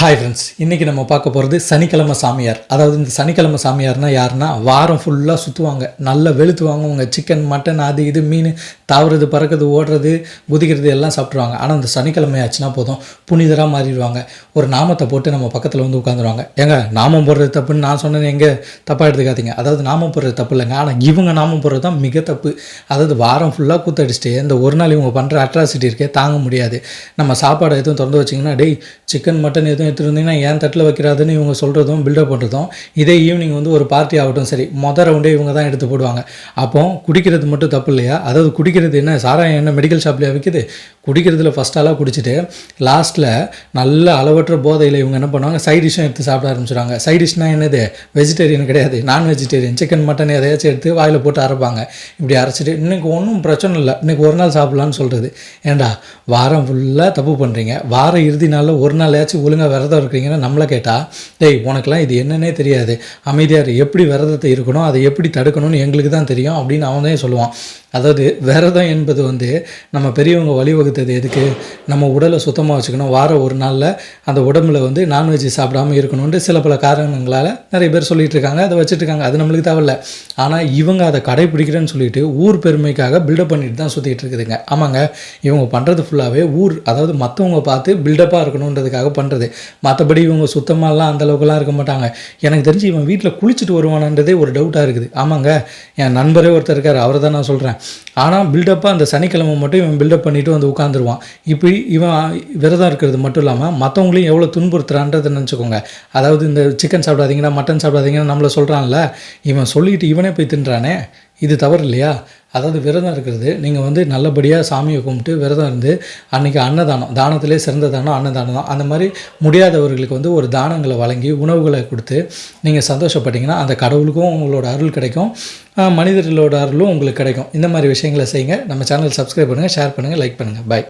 Hi friends, இன்றைக்கி நம்ம பார்க்க போகிறது சனிக்கிழமை சாமியார். அதாவது இந்த சனிக்கிழமை சாமியார்னால் யாருன்னா வாரம் ஃபுல்லாக சுற்றுவாங்க, நல்லா வெளுத்துவாங்க. அவங்க சிக்கன் மட்டன் அது இது மீன் தாவுறது பறக்கிறது ஓடுறது குதிக்கிறது எல்லாம் சாப்பிட்ருவாங்க. ஆனால் இந்த சனிக்கிழமை ஆச்சுன்னா போதும் புனிதராக மாறிடுவாங்க. ஒரு நாமத்தை போட்டு நம்ம பக்கத்தில் வந்து உட்காந்துருவாங்க. ஏங்க நாமம் போடுறது தப்புன்னு நான் சொன்னேன், எங்கே தப்பாக எடுத்துக்காதீங்க. அதாவது நாமம் போடுறது தப்பு இல்லைங்க, ஆனால் இவங்க நாமம் போடுறது தான் மிக தப்பு. அதாவது வாரம் ஃபுல்லாக கூத்தடிச்சிட்டு இந்த ஒரு நாள் இவங்க பண்ணுற அட்ராசிட்டி இருக்கே தாங்க முடியாது. நம்ம சாப்பாடு எதுவும் திறந்து வச்சிங்கன்னா டேய் சிக்கன் மட்டன் எதுவும் எடுத்துருந்தீங்கன்னா ஏன் தட்டில் வைக்கிறாதுன்னு இவங்க சொல்கிறதும் பில்டப் பண்ணுறதும். இதே ஈவினிங் வந்து ஒரு பார்ட்டி ஆகட்டும் சரி, ரவுண்டே இவங்க தான் எடுத்து போடுவாங்க. அப்போ குடிக்கிறது மட்டும் தப்பு இல்லையா? அதாவது குடிக்கிறது என்ன சாராயம் என்ன மெடிக்கல் ஷாப்லேயே விற்கிது? குடிக்கிறதுல ஃபஸ்ட் ஆளாக குடிச்சிட்டு லாஸ்ட்டில் நல்ல அளவற்ற போதையில் இவங்க என்ன பண்ணுவாங்க, சைட் டிஷ்ஷும் எடுத்து சாப்பிட ஆரம்பிச்சிடுவாங்க. சைட் டிஷ்னால் என்னது? வெஜிடேரியன் கிடையாது, நான் வெஜிடேரியன். சிக்கன் மட்டன் எதையாச்சும் எடுத்து வாயில் போட்டு அரைப்பாங்க. இப்படி அரைச்சிட்டு இன்றைக்கி ஒன்றும் பிரச்சனை இல்லை, இன்றைக்கி ஒரு நாள் சாப்பிட்லான்னு சொல்கிறது. ஏண்டா வாரம் ஃபுல்லாக தப்பு பண்ணுறீங்க, வார இறுதி நாளில் ஒரு நாளையாச்சும் ஒழுங்காக விரதம் இருக்கிறீங்கன்னா நம்மளை கேட்டால் டேய் உனக்கெல்லாம் இது என்னன்னே தெரியாது, அமைதியாக எப்படி விரதத்தை இருக்கணும், அதை எப்படி தடுக்கணும்னு எங்களுக்கு தான் தெரியும் அப்படின்னு அவன் தான் சொல்லுவான். அதாவது விரதம் என்பது வந்து நம்ம பெரியவங்க வழிவகுத்தது எதுக்கு? நம்ம உடலை சுத்தமாக வச்சுக்கணும். வாரம் ஒரு நாளில் அந்த உடம்புல வந்து நான்வெஜ் சாப்பிடாமல் இருக்கணும்னு சில பல காரணங்களால் நிறைய பேர் சொல்லிகிட்டு இருக்காங்க, அதை வச்சுட்டு இருக்காங்க. அது நம்மளுக்கு தேவையில்லை. ஆனால் இவங்க அதை கடைப்பிடிக்கிறேன்னு சொல்லிட்டு ஊர் பெருமைக்காக பில்டப் பண்ணிட்டு தான் சுற்றிட்டு இருக்குதுங்க. ஆமாங்க, இவங்க பண்ணுறது ஃபுல்லாகவே ஊர், அதாவது மற்றவங்க பார்த்து பில்டப்பாக இருக்கணுன்றதுக்காக பண்ணுறது. மற்றபடி இவங்க சுத்தமாகலாம் அந்தளவுக்குலாம் இருக்க மாட்டாங்க. எனக்கு தெரிஞ்சு இவன் வீட்டில் குளிச்சுட்டு வருவானன்றதே ஒரு டவுட்டாக இருக்குது. ஆமாங்க, என் நண்பரே ஒருத்தர் இருக்கார், அவரை தான் நான் சொல்கிறேன். ஆனால் பில்டப்பாக அந்த சனிக்கிழமை மட்டும் இவன் பில்டப் பண்ணிவிட்டு வந்து உட்காந்துருவான். இப்படி இவன் விரதம் இருக்கிறது மட்டும் இல்லாமல் மற்றவங்களையும் எவ்வளோ துன்புறுத்துறான்றதை நினச்சிக்கோங்க. அதாவது இந்த சிக்கன் சாப்பிடாதீங்கன்னா மட்டன் சாப்பிடாதீங்கன்னு நம்மளை சொல்கிறான்ல, இவன் சொல்லிட்டு இவனே போய் தின்றானே, இது தவறு இல்லையா? அதாவது விரதம் இருக்கிறது நீங்கள் வந்து நல்லபடியாக சாமியை கும்பிட்டு விரதம் இருந்து அன்றைக்கி அன்னதானம், தானத்திலே சிறந்த தானம் அன்னதானம் தான். அந்த மாதிரி முடியாதவர்களுக்கு வந்து ஒரு தானங்களை வழங்கி உணவுகளை கொடுத்து நீங்கள் சந்தோஷப்பட்டீங்கன்னா அந்த கடவுளுக்கும் உங்களோட அருள் கிடைக்கும், மனிதர்களோட அருளும் உங்களுக்கு கிடைக்கும். இந்த மாதிரி விஷயங்களை செய்யுங்க. நம்ம சேனல் சப்ஸ்கிரைப் பண்ணுங்கள், ஷேர் பண்ணுங்கள், லைக் பண்ணுங்கள். பாய்.